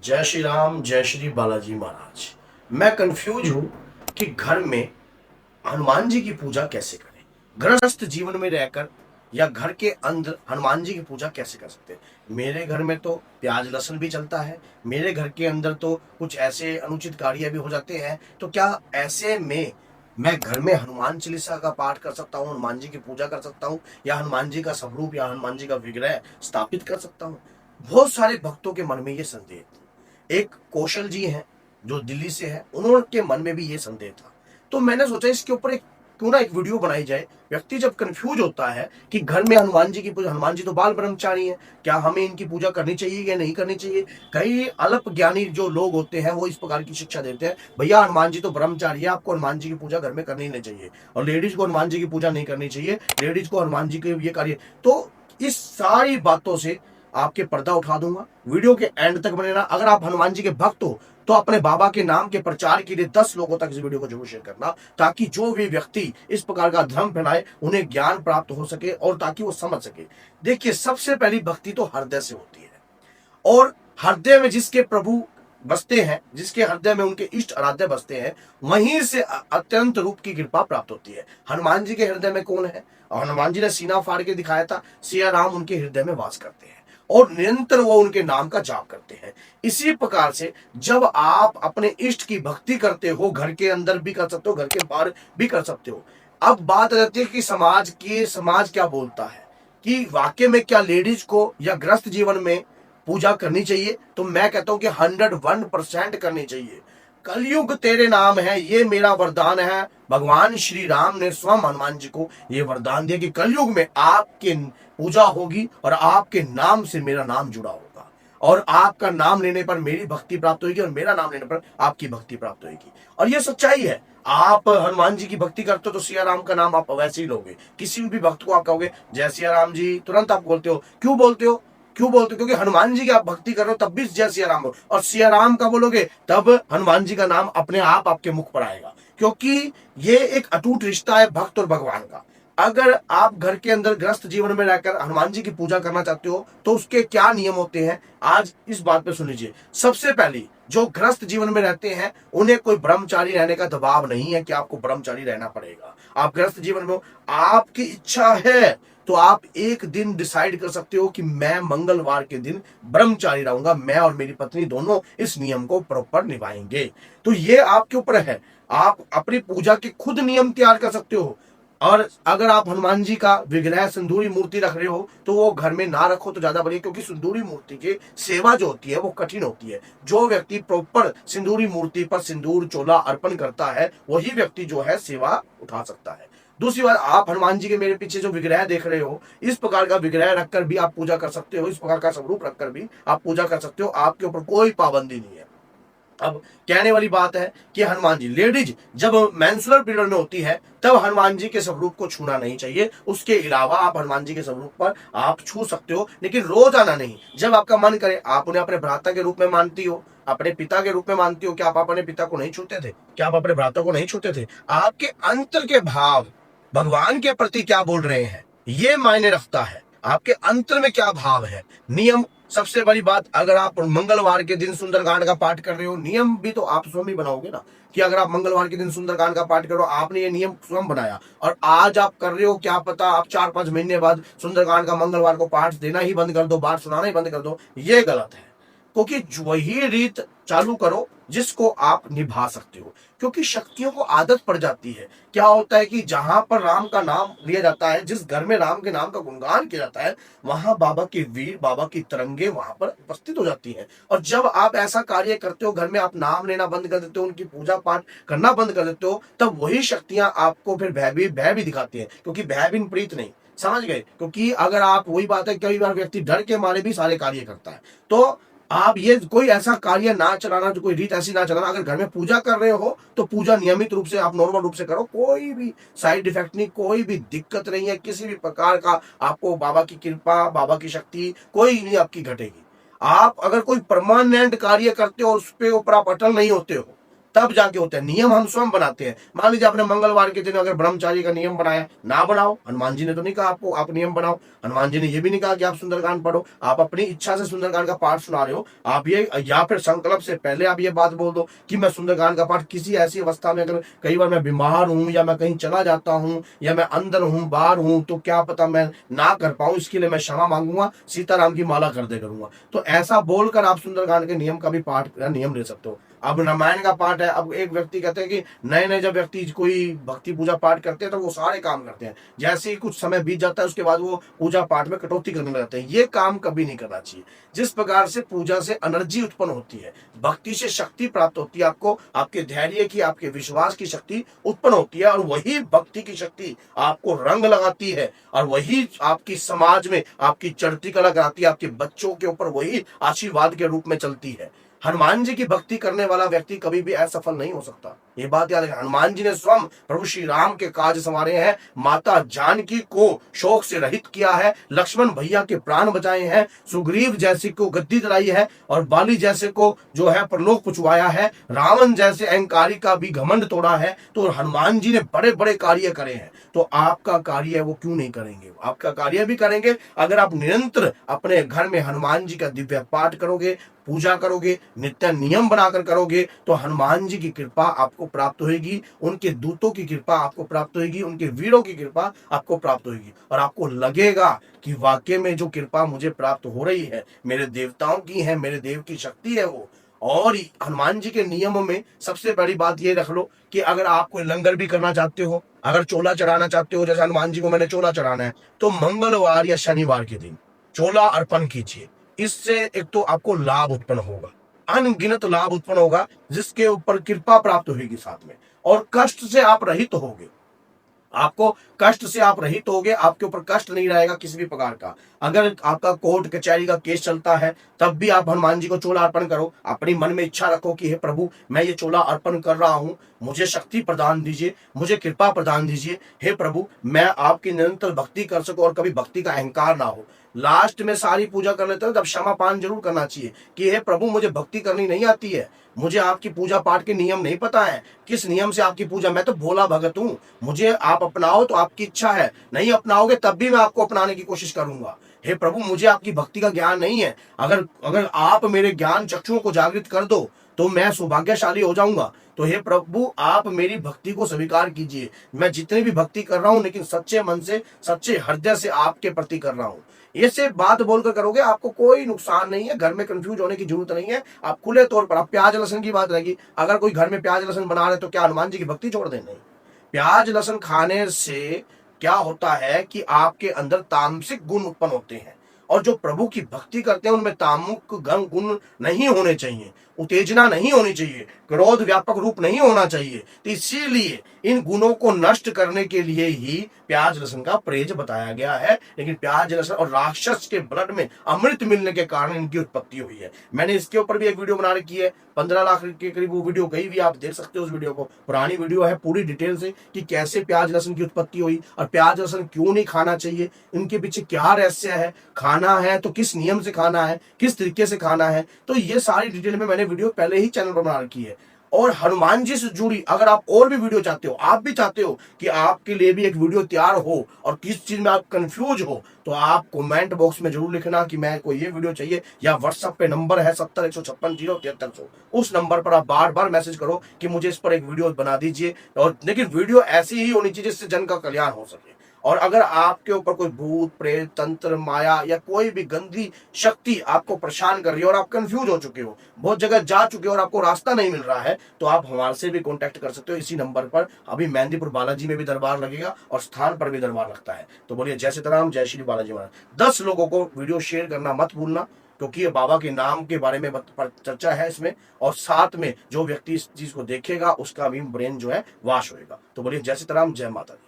जय श्री राम, जय श्री बालाजी महाराज। मैं कंफ्यूज हूं कि घर में हनुमान जी की पूजा कैसे करें। गृहस्थ जीवन में रहकर या घर के अंदर हनुमान जी की पूजा कैसे कर सकते हैं। मेरे घर में तो प्याज लहसुन भी चलता है, मेरे घर के अंदर तो कुछ ऐसे अनुचित कार्य भी हो जाते हैं। तो क्या ऐसे में मैं घर में हनुमान चालीसा का पाठ कर सकता हूँ, हनुमान जी की पूजा कर सकता हूँ, या हनुमान जी का स्वरूप या हनुमान जी का विग्रह स्थापित कर सकता हूँ। बहुत सारे भक्तों के मन में ये संदेह था। एक कौशल जी हैं जो दिल्ली से है, उनके मन में भी ये संदेह था। तो मैंने सोचा इसके ऊपर क्यों ना एक वीडियो बनाई जाए। व्यक्ति जब कंफ्यूज होता है कि घर में हनुमान जी की पूजा, हनुमान जी तो बाल ब्रह्मचारी हैं, क्या हमें इनकी पूजा करनी चाहिए या नहीं करनी चाहिए। कई अल्प ज्ञानी जो लोग होते हैं वो इस प्रकार की शिक्षा देते हैं, भैया हनुमान जी तो ब्रह्मचारी है, आपको हनुमान जी की पूजा घर में करनी नहीं चाहिए, और लेडीज को हनुमान जी की पूजा नहीं करनी चाहिए, लेडीज को हनुमान जी के ये कार्य। तो इस सारी बातों से आपके पर्दा उठा दूंगा। वीडियो के एंड तक बने रहना। अगर आप हनुमान जी के भक्त हो तो अपने बाबा के नाम के प्रचार के लिए 10 लोगों तक इस वीडियो को जरूर शेयर करना, ताकि जो भी व्यक्ति इस प्रकार का धर्म फैलाए उन्हें ज्ञान प्राप्त हो सके और ताकि वो समझ सके। देखिए, सबसे पहली भक्ति तो हृदय से होती है, और हृदय में जिसके प्रभु बसते हैं, जिसके हृदय में उनके इष्ट आराध्य बसते हैं, वहीं से अत्यंत रूप की कृपा प्राप्त होती है। हनुमान जी के हृदय में कौन है? और हनुमान जी ने सीना फाड़ के दिखाया था, सिया राम उनके हृदय में वास करते हैं और निरंतर वो उनके नाम का जाप करते हैं। इसी प्रकार से जब आप अपने इष्ट की भक्ति करते हो, घर के अंदर भी कर सकते हो, घर के बाहर भी कर सकते हो। अब बात रहती है कि समाज क्या बोलता है, कि वाकई में क्या लेडीज को या गृहस्थ जीवन में पूजा करनी चाहिए। तो मैं कहता हूं कि 101% करनी चाहिए। कलयुग तेरे नाम है, ये मेरा वरदान है। भगवान श्री राम ने स्वयं हनुमान जी को ये वरदान दिया कि कलयुग में आपके पूजा होगी और आपके नाम से मेरा नाम जुड़ा होगा, और आपका नाम लेने पर मेरी भक्ति प्राप्त होगी और मेरा नाम लेने पर आपकी भक्ति प्राप्त होगी। और ये सच्चाई है। आप हनुमान जी की भक्ति करते हो तो सिया राम का नाम आप वैसे ही लोगे। किसी भी भक्त को आप कहोगे जय सिया राम जी, तुरंत आप बोलते हो। क्यों बोलते हो? क्योंकि हनुमान जी की आप भक्ति कर रहे हो, तब भी जय सिया राम बोलो, और सिया राम का बोलोगे तब हनुमान जी का नाम अपने आप आपके मुख पर आएगा। क्योंकि ये एक अटूट रिश्ता है भक्त और भगवान का। अगर आप घर के अंदर गृहस्थ जीवन में रहकर हनुमान जी की पूजा करना चाहते हो तो उसके क्या नियम होते हैं, आज इस बात पे सुन लीजिए। सबसे पहली, जो गृहस्थ जीवन में रहते हैं उन्हें कोई ब्रह्मचारी रहने का दबाव नहीं है कि आपको ब्रह्मचारी रहना पड़ेगा। आप गृहस्थ जीवन में हो, आपकी इच्छा है तो आप एक दिन डिसाइड कर सकते हो कि मैं मंगलवार के दिन ब्रह्मचारी रहूंगा, मैं और मेरी पत्नी दोनों इस नियम को प्रॉपर निभाएंगे। तो ये आपके ऊपर है, आप अपनी पूजा के खुद नियम तैयार कर सकते हो। और अगर आप हनुमान जी का विग्रह सिंदूरी मूर्ति रख रहे हो तो वो घर में ना रखो तो ज्यादा बढ़िया, क्योंकि सिंदूरी मूर्ति की सेवा जो होती है वो कठिन होती है। जो व्यक्ति प्रॉपर सिंदूरी मूर्ति पर सिंदूर चोला अर्पण करता है वही व्यक्ति जो है सेवा उठा सकता है। दूसरी बात, आप हनुमान जी के मेरे पीछे जो विग्रह देख रहे हो, इस प्रकार का विग्रह रखकर भी आप पूजा कर सकते हो, इस प्रकार का स्वरूप रखकर भी आप पूजा कर सकते हो। आपके ऊपर कोई पाबंदी नहीं है। अब कहने वाली बात है कि हनुमान जी, लेडीज जब मेंस्ट्रुअल पीरियड में होती है तब हनुमान जी के स्वरूप को छूना नहीं चाहिए। उसके अलावा आप हनुमान जी के स्वरूप पर आप छू सकते हो, लेकिन रोज आना नहीं। जब आपका मन करे, आप उन्हें अपने भ्राता के रूप में मानती हो, अपने पिता के रूप में मानती हो, क्या आप अपने पिता को नहीं छूते थे? क्या आप अपने भ्राता को नहीं छूते थे? आपके अंतर के भाव भगवान के प्रति क्या बोल रहे हैं, ये मायने रखता है। आपके अंतर में क्या भाव है। नियम, सबसे बड़ी बात, अगर आप मंगलवार के दिन सुंदरकांड का पाठ कर रहे हो, नियम भी तो आप स्वयं ही बनाओगे ना, कि अगर आप मंगलवार के दिन सुंदरकांड का पाठ करो, आपने ये नियम स्वयं बनाया और आज आप कर रहे हो, क्या पता आप 4-5 महीने बाद सुंदरकांड का मंगलवार को पाठ देना ही बंद कर दो, पाठ सुनाना ही बंद कर दो। ये गलत है, क्योंकि वही रीत चालू करो जिसको आप निभा सकते हो, क्योंकि शक्तियों को आदत पड़ जाती है। क्या होता है कि जहां पर राम का नाम लिया जाता है, जिस घर में राम के नाम का गुणगान किया जाता है, वहां बाबा के वीर, बाबा की तरंगे वहां पर उपस्थित हो जाती हैं। और जब आप ऐसा कार्य करते हो, घर में आप नाम लेना बंद कर देते हो, उनकी पूजा पाठ करना बंद कर देते हो, तब वही शक्तियां आपको फिर भय भी दिखाती हैं, क्योंकि भय बिन प्रीत नहीं, समझ गए। क्योंकि अगर आप, वही बात है, कई बार व्यक्ति डर के मारे भी सारे कार्य करता है। तो आप ये कोई ऐसा कार्य ना चलाना, जो कोई रीत ऐसी ना चलाना। अगर घर में पूजा कर रहे हो तो पूजा नियमित रूप से आप नॉर्मल रूप से करो, कोई भी साइड इफेक्ट नहीं, कोई भी दिक्कत नहीं है, किसी भी प्रकार का आपको बाबा की कृपा, बाबा की शक्ति कोई नहीं आपकी घटेगी। आप अगर कोई परमानेंट कार्य करते हो और उस पे ऊपर आप अटल नहीं होते हो तब जाके होते हैं। नियम हम स्वयं बनाते हैं। मान लीजिए आपने मंगलवार के दिन अगर ब्रह्मचारी का नियम बनाया, ना बनाओ। हनुमान जी ने तो नहीं कहा आपको आप नियम बनाओ। हनुमान जी ने ये भी नहीं कहा कि आप सुंदरकांड पढ़ो। आप अपनी इच्छा से सुंदरकांड का पाठ सुना रहे हो। आप ये, या फिर संकल्प से पहले आप ये बात बोल दो कि मैं सुंदरकांड का पाठ किसी ऐसी अवस्था में, अगर कई बार मैं बीमार हूं या मैं कहीं चला जाता हूं या मैं अंदर हूं बाहर हूं, तो क्या पता मैं ना कर पाऊं, इसके लिए मैं क्षमा मांगूंगा, सीताराम की माला कर दे करूंगा। तो ऐसा बोलकर आप सुंदरकांड के नियम का भी पाठ या नियम ले सकते हो। अब रामायण का पाठ है। अब एक व्यक्ति कहते हैं कि नए नए जब व्यक्ति कोई भक्ति पूजा पाठ करते हैं तो वो सारे काम करते हैं, जैसे ही कुछ समय बीत जाता है उसके बाद वो पूजा पाठ में कटौती करने लगते हैं। ये काम कभी नहीं करना चाहिए। जिस प्रकार से पूजा से एनर्जी उत्पन्न होती है, भक्ति से शक्ति प्राप्त होती है, आपको आपके धैर्य की, आपके विश्वास की शक्ति उत्पन्न होती है, और वही भक्ति की शक्ति आपको रंग लगाती है, और वही आपकी समाज में आपकी चढ़ती कला कराती है, आपके बच्चों के ऊपर वही आशीर्वाद के रूप में चलती है। हनुमान जी की भक्ति करने वाला व्यक्ति कभी भी असफल नहीं हो सकता। ये बात याद रखें। हनुमान जी ने स्वयं प्रभु श्री राम के काज संवारे हैं, माता जानकी को शोक से रहित किया है, लक्ष्मण भैया के प्राण बचाए हैं, सुग्रीव जैसे को गद्दी दिलाई है, और बाली जैसे को जो है परलोक पुचवाया है, रावण जैसे अहंकारी का भी घमंड तोड़ा है। तो हनुमान जी ने बड़े बड़े कार्य करे हैं। तो आपका कार्य वो क्यों नहीं करेंगे? आपका कार्य भी करेंगे अगर आप निरंतर अपने घर में हनुमान जी का दिव्य पाठ करोगे, पूजा करोगे, नित्य नियम बनाकर करोगे, तो हनुमान जी की कृपा आपको प्राप्त होगी, उनके दूतों की कृपा आपको प्राप्त होगी, उनके वीरों की कृपा आपको प्राप्त होगी, और आपको लगेगा कि वाकई में जो कृपा मुझे प्राप्त हो रही है मेरे देवताओं की है, मेरे देव की शक्ति है वो। और हनुमान जी के नियमों में सबसे बड़ी बात ये रख लो कि अगर आप कोई लंगर भी करना चाहते हो, अगर चोला चढ़ाना चाहते हो, जैसे हनुमान जी को मैंने चोला चढ़ाना है, तो मंगलवार या शनिवार के दिन चोला अर्पण कीजिए। इससे एक तो आपको लाभ उत्पन्न होगा, अनगिनत लाभ उत्पन्न होगा, जिसके ऊपर कृपा प्राप्त होगी साथ में, और कष्ट से आप रहित होगे। आपको कष्ट से आप रहित होगे, आपके ऊपर कष्ट नहीं रहेगा किसी भी प्रकार का। अगर आपका कोर्ट कचहरी का केस चलता है, तब भी आप हनुमान जी को चोला अर्पण करो। अपनी मन में इच्छा रखो कि हे प्रभु, मैं ये चोला अर्पण कर रहा हूं, मुझे शक्ति प्रदान दीजिए, मुझे कृपा प्रदान दीजिए। हे प्रभु, मैं आपकी निरंतर भक्ति कर सकूं और कभी भक्ति का अहंकार ना हो। लास्ट में सारी पूजा कर लेते हैं तब क्षमा पान जरूर करना चाहिए कि हे प्रभु, मुझे भक्ति करनी नहीं आती है, मुझे आपकी पूजा पाठ के नियम नहीं पता है, किस नियम से आपकी पूजा, मैं तो भोला भगत हूँ, मुझे आप अपनाओ तो आपकी इच्छा है, नहीं अपनाओगे तब भी मैं आपको अपनाने की कोशिश करूंगा। हे प्रभु, मुझे आपकी भक्ति का ज्ञान नहीं है, अगर अगर आप मेरे ज्ञान चक्षुओं को जागृत कर दो तो मैं सौभाग्यशाली हो जाऊंगा। तो हे प्रभु, आप मेरी भक्ति को स्वीकार कीजिए। मैं जितनी भी भक्ति कर रहा हूं, लेकिन सच्चे मन से, सच्चे हृदय से आपके प्रति कर रहा हूं। ये सिर्फ बात बोलकर करोगे, आपको कोई नुकसान नहीं है, घर में कंफ्यूज होने की जरूरत नहीं है। आप खुले तौर पर, आप प्याज लहसुन की बात रहेगी, अगर कोई घर में प्याज लहसुन बना रहे तो क्या हनुमान जी की भक्ति छोड़ दें? नहीं। प्याज लहसुन खाने से क्या होता है कि आपके अंदर तामसिक गुण उत्पन्न होते हैं, और जो प्रभु की भक्ति करते हैं उनमें तामुक गुण नहीं होने चाहिए, उत्तेजना नहीं होनी चाहिए, क्रोध व्यापक रूप नहीं होना चाहिए। तो इसीलिए इन गुणों को नष्ट करने के लिए ही प्याज लहसुन का परहेज बताया गया है। लेकिन प्याज लहसुन और राक्षस के ब्लड में अमृत मिलने के कारण इनकी उत्पत्ति हुई है। मैंने इसके ऊपर भी एक वीडियो बना रखी है, 15 लाख के करीब वो वीडियो गई भी, आप देख सकते हो उस वीडियो को। पुरानी वीडियो है पूरी डिटेल से कि कैसे प्याज लहसुन की उत्पत्ति हुई और प्याज लहसुन क्यों नहीं खाना चाहिए, इनके पीछे क्या रहस्य है, खाना है तो किस नियम से खाना है, किस तरीके से खाना है। तो ये सारी डिटेल में मैंने वीडियो पहले ही चैनल पर बना रखी है। और हनुमान जी से जुड़ी अगर आप और भी वीडियो चाहते हो, आप भी चाहते हो कि आपके लिए भी एक वीडियो तैयार हो और किस चीज में आप कंफ्यूज हो, तो आप कमेंट बॉक्स में जरूर लिखना कि मैं को ये वीडियो चाहिए, या व्हाट्सएप पे नंबर है 7015607300, उस नंबर पर आप बार बार मैसेज करो कि मुझे इस पर एक वीडियो बना दीजिए। और लेकिन वीडियो ऐसी ही होनी चाहिए जिससे जन का कल्याण हो सके। और अगर आपके ऊपर कोई भूत प्रेत तंत्र माया या कोई भी गंदी शक्ति आपको परेशान कर रही है और आप कंफ्यूज हो चुके हो, बहुत जगह जा चुके हो और आपको रास्ता नहीं मिल रहा है, तो आप हमारे से भी कांटेक्ट कर सकते हो इसी नंबर पर। अभी मेहंदीपुर बालाजी में भी दरबार लगेगा और स्थान पर भी दरबार लगता है। तो बोलिए जय सीताराम, जय श्री बालाजी महाराज। 10 लोगों को वीडियो शेयर करना मत भूलना, क्योंकि ये बाबा के नाम के बारे में चर्चा है इसमें, और साथ में जो व्यक्ति इस चीज को देखेगा उसका भी ब्रेन जो है वाश होएगा। तो बोलिए जय सीताराम, जय माता दी।